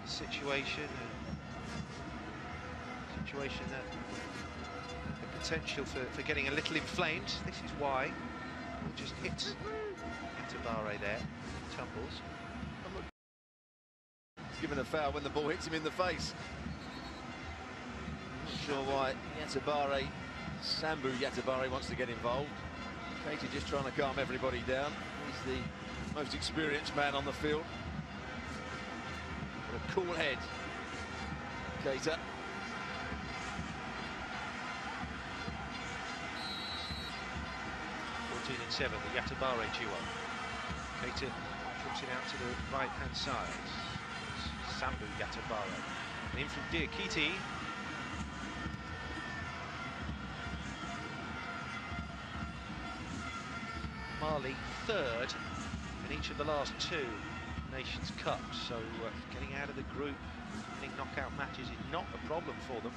situation, that the potential for getting a little inflamed. This is why it just hits Tabare there, tumbles. He's given a foul when the ball hits him in the face. Not sure why Sambu Yatabare wants to get involved. Katie just trying to calm everybody down. He's the most experienced man on the field. With a cool head, Keita. 14-7, the Yatabare duo. Keita drops it out to the right-hand side. Sambu Yatabare. And in from Diakite. Mali third in each of the last two Nations Cups, so getting out of the group, winning knockout matches is not a problem for them.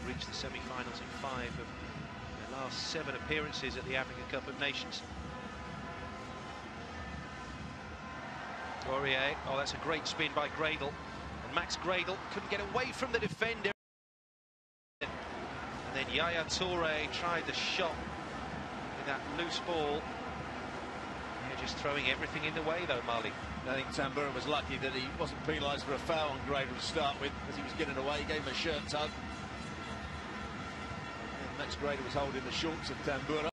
Reached the semi-finals in 5 of their last 7 appearances at the African Cup of Nations. Aurier, oh, that's a great spin by Gradel, and Max Gradel couldn't get away from the defender. And then Yaya Toure tried the shot with that loose ball. They're just throwing everything in the way though, Mali. I think Tambura was lucky that he wasn't penalised for a foul on Gradel to start with, as he was getting away. He gave him a shirt tug. And Max Gradel was holding the shorts of Tambura.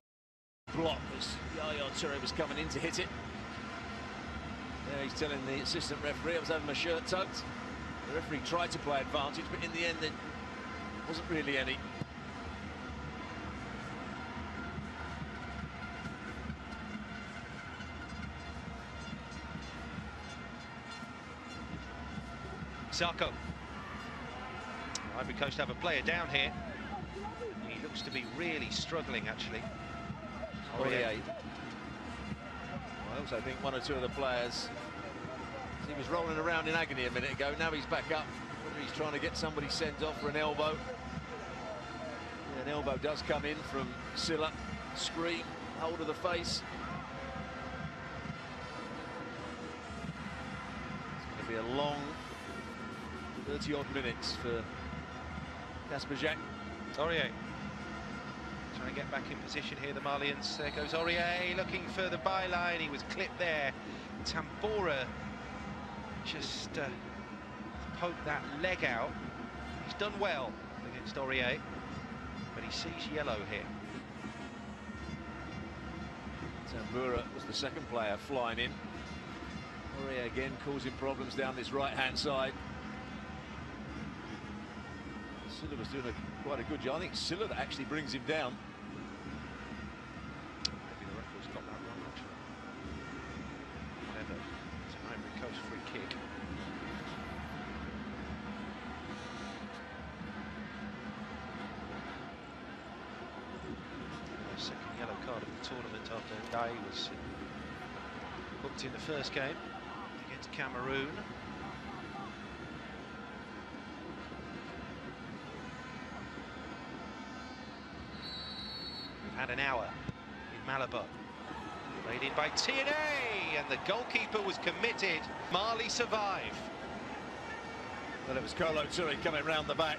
Block as Yaya Toure was coming in to hit it. Yeah, he's telling the assistant referee I was having my shirt tugged. The referee tried to play advantage, but in the end there wasn't really any. Zarko. Ivory Coast have a player down here. He looks to be really struggling, actually. Aurier. I also think one or two of the players, he was rolling around in agony a minute ago. Now he's back up. Whether he's trying to get somebody sent off for an elbow. Yeah, an elbow does come in from Silla. Scream, hold of the face. It's going to be a long 30-odd minutes for Kasper Jack. Aurier trying to get back in position here, the Malians. There goes Aurier looking for the byline. He was clipped there. Tambora just poked that leg out. He's done well against Aurier, but he sees yellow here. Tambura was the second player flying in. Aurier again causing problems down this right-hand side. Silla was doing quite a good job. I think Silla that actually brings him down. Maybe the referee's got that wrong, actually. Whatever. It's an Ivory Coast free kick. The second yellow card of the tournament after Ndai was booked in the first game against Cameroon. Had an hour in Malabo. Played in by TNA, and the goalkeeper was committed. Mali survive. Well, it was Kolo Toure coming round the back.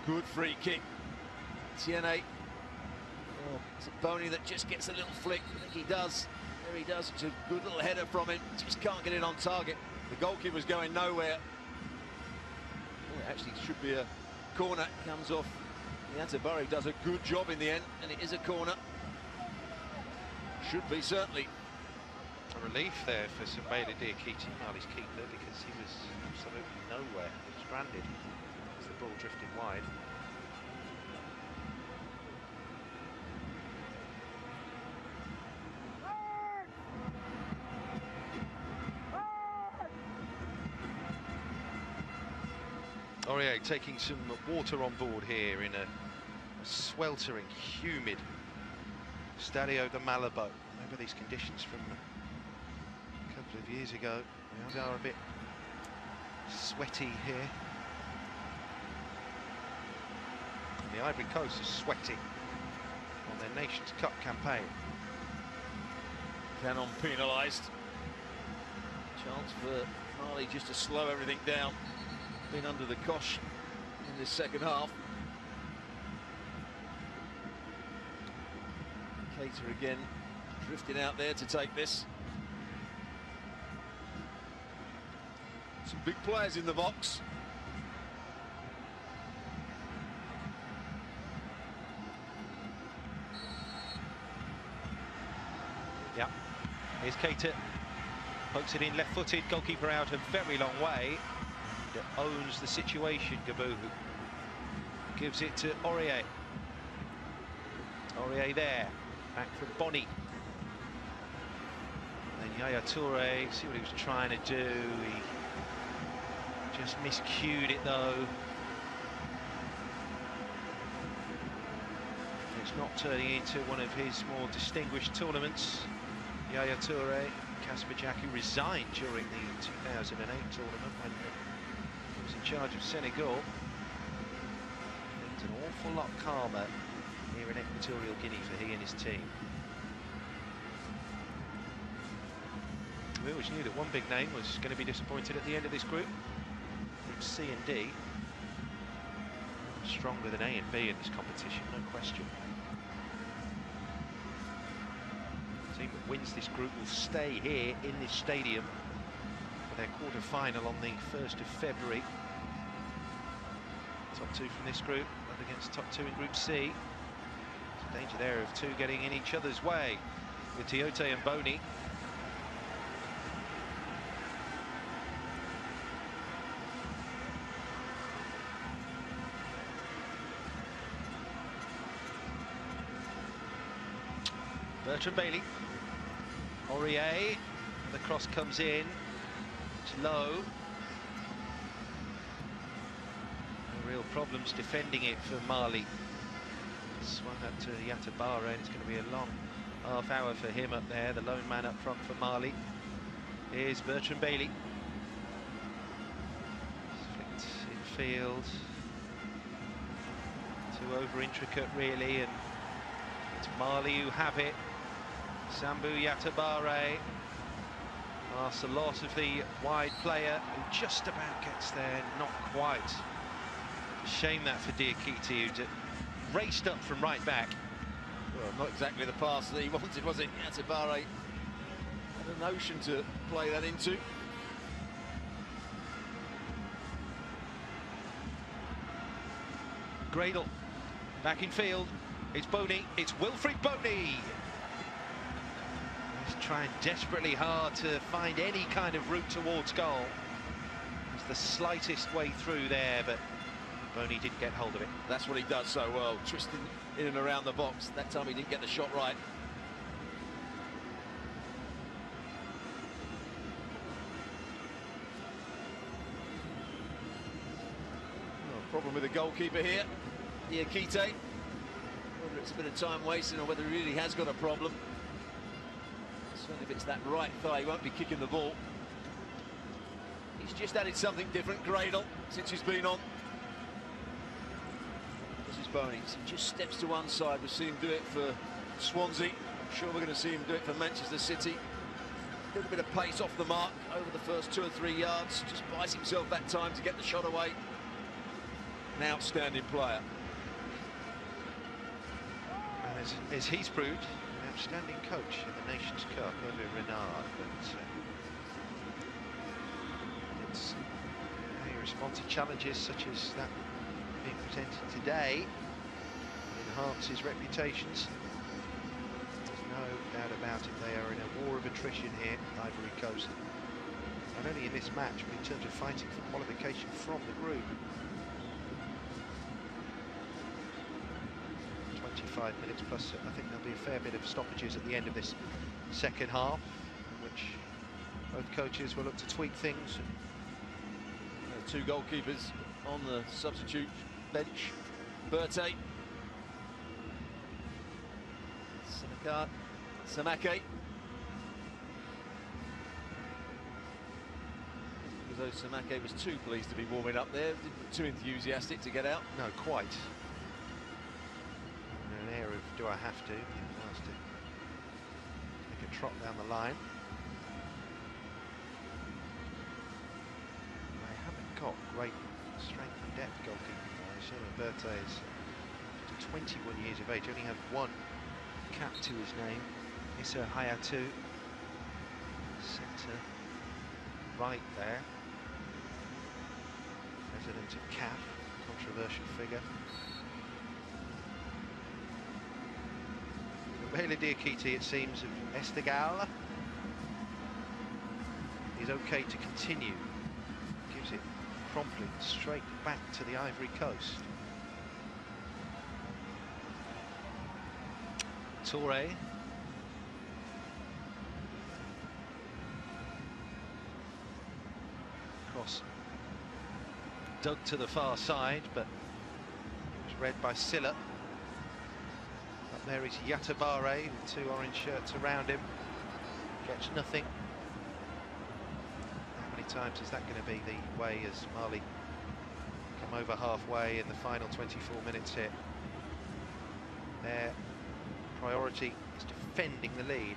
Good free kick. TNA. Oh, it's a Boney that just gets a little flick. I think he does. There he does. It's a good little header from him. Just can't get it on target. The goalkeeper's going nowhere. Oh, it actually should be a corner. Comes off. Yatabare does a good job in the end, and it is a corner. Should be, certainly. A relief there for Sembele Diakite, Mali's keeper, because he was absolutely nowhere, stranded as the ball drifted wide. Aurier taking some water on board here in a sweltering, humid Stadio de Malabo. Remember these conditions from a couple of years ago. They are a bit sweaty here. And the Ivory Coast is sweating on their Nations Cup campaign. Cannon penalised. Chance for Mali just to slow everything down. Been under the cosh in this second half. Keita again drifting out there to take this. Some big players in the box. Yeah, here's Keita. Pokes it in left-footed, goalkeeper out a very long way. That owns the situation, Gabu. Gives it to Aurier. Aurier there. Back from Bonny. Then Yaya Toure, see what he was trying to do. He just miscued it though. It's not turning into one of his more distinguished tournaments. Yaya Toure, Kasper Jaku resigned during the 2008 tournament when he was in charge of Senegal. Things an awful lot calmer here in Equatorial Guinea for he and his team. We always knew that one big name was going to be disappointed at the end of this group. Group C and D. Stronger than A and B in this competition, no question. The team that wins this group will stay here in this stadium for their quarter-final on the 1st of February. Top two from this group up against top two in Group C. There's a danger there of two getting in each other's way with Tiote and Boney. Bertrand Bailey, Aurier, the cross comes in, it's low. No real problems defending it for Mali. Swung up to Yatabara, and it's going to be a long half hour for him up there, the lone man up front for Mali. Here's Bertrand Bailey. Flicked infield. Too over intricate really, and it's Mali who have it. Sambu Yatabare asks a lot of the wide player who just about gets there, not quite. Shame that for Diakite, who raced up from right back. Well, not exactly the pass that he wanted, was it? Yatabare had a notion to play that into. Gradle back in field. It's Boney. It's Wilfried Boney. He's trying desperately hard to find any kind of route towards goal. It's the slightest way through there, but Boney didn't get hold of it. That's what he does so well, twisting in and around the box. That time he didn't get the shot right. No problem with the goalkeeper here, Diakite. Whether it's a bit of time wasting or whether he really has got a problem. Certainly if it's that right thigh, he won't be kicking the ball. He's just added something different, Gradle, since he's been on. This is Boney. He just steps to one side. We've seen him do it for Swansea. I'm sure we're going to see him do it for Manchester City. A little bit of pace off the mark over the first 2 or 3 yards. Just buys himself that time to get the shot away. An outstanding player. And as he's proved, an outstanding coach in the Nations Cup, Hervé Renard, but it's he responds to challenges such as that being presented today, enhance his reputations. There's no doubt about it, they are in a war of attrition here, Ivory Coast. Not only in this match, but in terms of fighting for qualification from the group. 25 minutes plus, I think there'll be a fair bit of stoppages at the end of this second half, in which both coaches will look to tweak things. The two goalkeepers on the substitute bench. Berté, Samake. Although Samake was too pleased to be warming up there, didn't look too enthusiastic to get out. No, quite. An air of, do I have to? He wants to make a trot down the line. They haven't got great strength and depth goalkeeping. Sherman Berthe is 21 years of age, only had one cap to his name. Issa Hayatu, centre right there. President of CAF, controversial figure. Mele Diakite, it seems, of Esteghlal is okay to continue. Gives it promptly straight back to the Ivory Coast. Touré. Cross dug to the far side, but it was read by Silla. Up there is Yatabare with two orange shirts around him. Gets nothing. How many times is that going to be the way as Mali come over halfway in the final 24 minutes here? Their priority is defending the lead.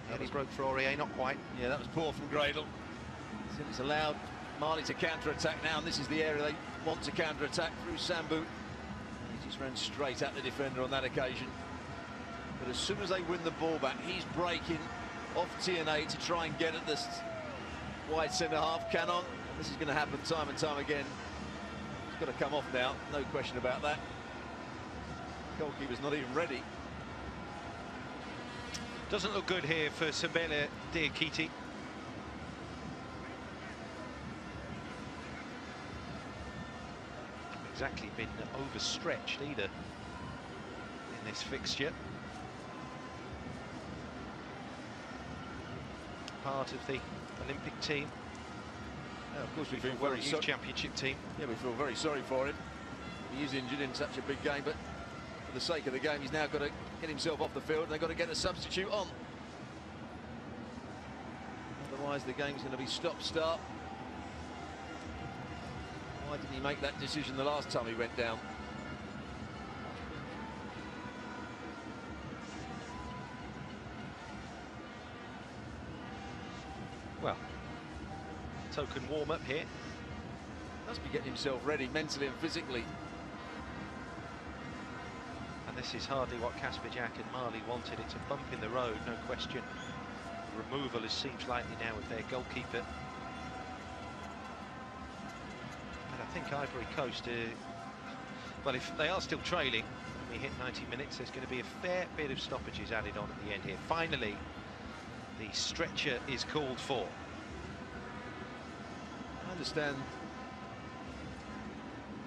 Nearly broke for Aurier, not quite. Yeah, that was poor from Gradle. It's allowed Mali to counter-attack now, and this is the area they want to counter-attack through Sambu. He just ran straight at the defender on that occasion. But as soon as they win the ball back, he's breaking off TNA to try and get at this wide centre-half Cannon. And this is going to happen time and time again. It's got to come off now, no question about that. Goalkeeper's not even ready. Doesn't look good here for Mele Diakite. Exactly been overstretched either in this fixture. Part of the Olympic team. Yeah, of course we feel very youth championship team. Yeah, we feel very sorry for him. He is injured in such a big game, but for the sake of the game, he's now got to get himself off the field, and they've got to get a substitute on. Otherwise, the game's going to be stop-start. Why didn't he make that decision the last time he went down? Well, token warm-up here. Must be getting himself ready mentally and physically. And this is hardly what Kasperjak and Mali wanted. It's a bump in the road, no question. The removal is seems likely now of their goalkeeper. But I think Ivory Coast, well, if they are still trailing, when we hit 90 minutes, there's going to be a fair bit of stoppages added on at the end here. Finally, the stretcher is called for. I understand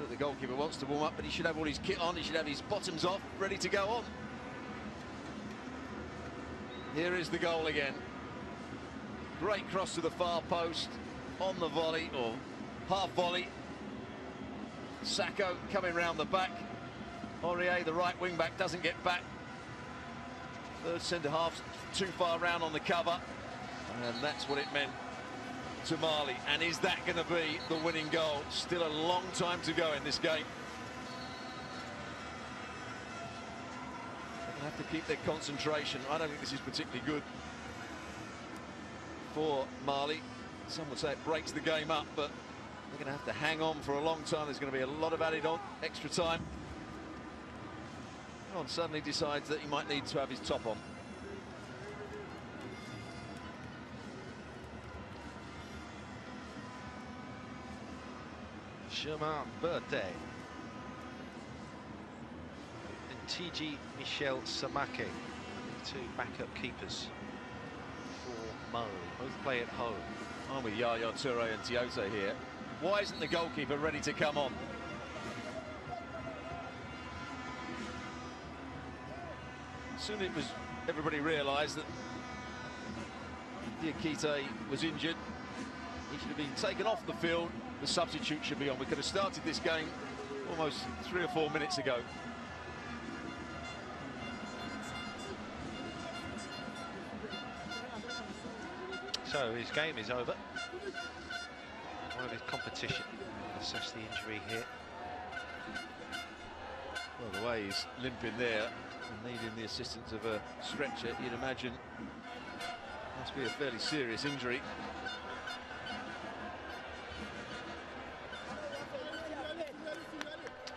that the goalkeeper wants to warm up, but he should have all his kit on, he should have his bottoms off, ready to go on. Here is the goal again. Great cross to the far post, on the volley, or half volley. Sacco coming round the back. Aurier, the right wing back, doesn't get back. Third centre half too far round on the cover, and that's what it meant to Mali. And is that going to be the winning goal? Still a long time to go in this game. They're going to have to keep their concentration. I don't think this is particularly good for Mali. Some would say it breaks the game up, but they're going to have to hang on for a long time. There's going to be a lot of added on extra time. Ron suddenly decides that he might need to have his top on. Sherman Berthe and TG Michel Samake, the two backup keepers for Mali. Both play at home. I'm with Yaya Touré and Tiote here. Why isn't the goalkeeper ready to come on? Soon it was, everybody realised that Diakite was injured. He should have been taken off the field. The substitute should be on. We could have started this game almost 3 or 4 minutes ago. So his game is over. One of his competition. Assess the injury here. Well, the way he's limping there, And needing the assistance of a stretcher, you'd imagine must be a fairly serious injury.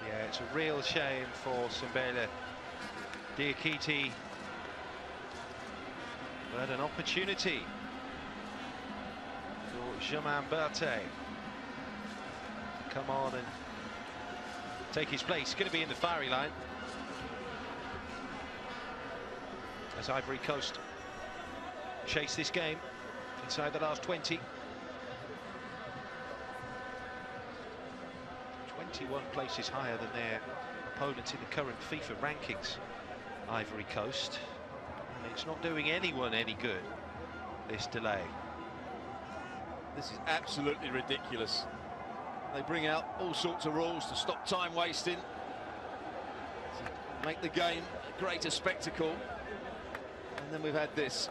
Yeah, it's a real shame for Simbele Diakite, but an opportunity for Germain Berthe to come on and take his place. He's going to be in the firing line as Ivory Coast chase this game inside the last 20. 21 places higher than their opponents in the current FIFA rankings, Ivory Coast. And it's not doing anyone any good, this delay. This is absolutely ridiculous. They bring out all sorts of rules to stop time wasting, to make the game a greater spectacle, and then we've had this.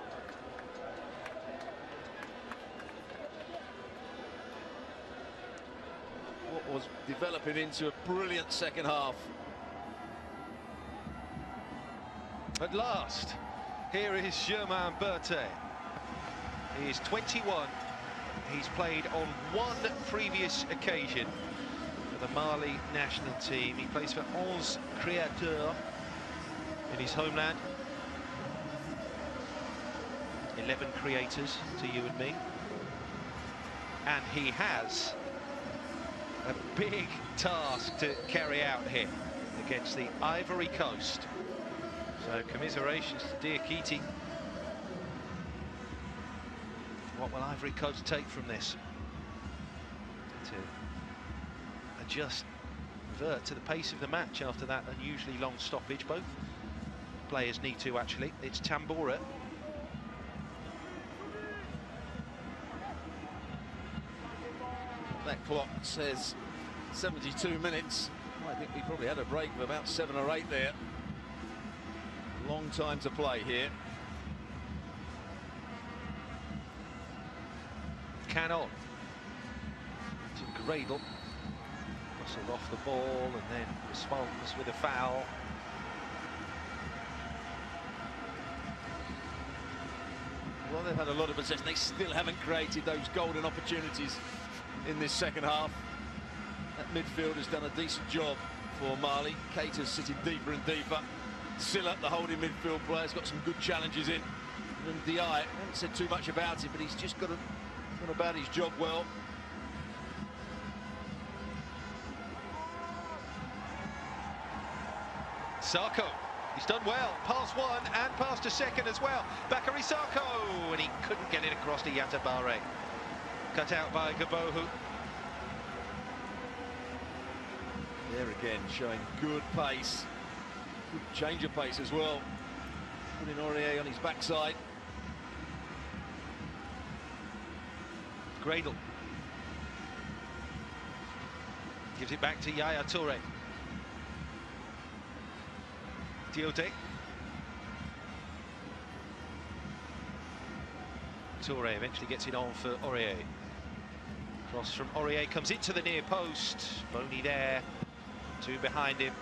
What was developing into a brilliant second half. At last, here is Germain Berthe. He is 21. He's played on one previous occasion for the Mali national team. He plays for 11 Créateurs in his homeland. 11 creators to you and me. And he has a big task to carry out here against the Ivory Coast. So commiserations to Diakite. What will Ivory Coast take from this? To adjust, revert to the pace of the match after that unusually long stoppage. Both players need to, actually. It's Tambora. That clock says 72 minutes. I think we probably had a break of about 7 or 8 there. Long time to play here. Canon to Gradle, muscled off the ball and then responds with a foul. Well, they've had a lot of possession. They still haven't created those golden opportunities in this second half. That midfield has done a decent job for Mali. Keita's sitting deeper and deeper. Silla, the holding midfield player, has got some good challenges in. And Di, I haven't said too much about it, but he's just got about his job well. Sarko, he's done well. Pass one and passed a second as well. Bakary Sarko, and he couldn't get it across to Yatabare. Cut out by Gabohu. There again, showing good pace. Good change of pace as well. Putting Aurier on his backside. Gradle gives it back to Yaya Toure. Diode. Toure eventually gets it on for Aurier. Cross from Aurier comes into the near post. Bony there. Two behind him.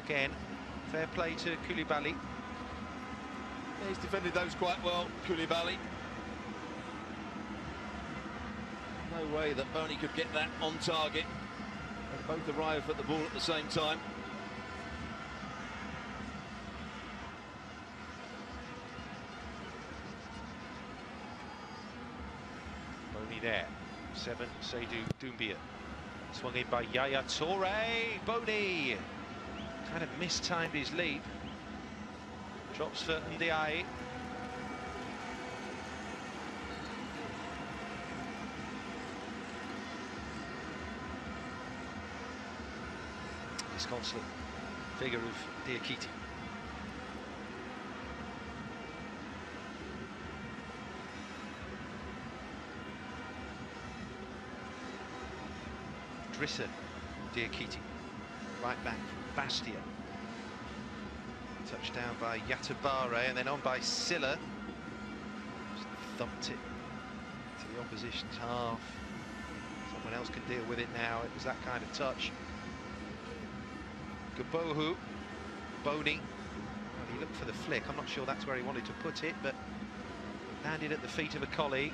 Again, fair play to Koulibaly. Yeah, he's defended those quite well, Koulibaly. No way that Bony could get that on target. They both arrive at the ball at the same time. Bony there. 7, Seydou Doumbia. Swung in by Yaya Toure. Bony kind of mistimed his leap. Drops for Ndiaye. Disconsolate figure of Diakite. Drissa Diakite, right back from Bastia. Touchdown by Yatabare and then on by Silla. Just thumped it to the opposition's half. Someone else can deal with it now. It was that kind of touch. Gabohu, Bony He looked for the flick. I'm not sure that's where he wanted to put it, but landed at the feet of a colleague.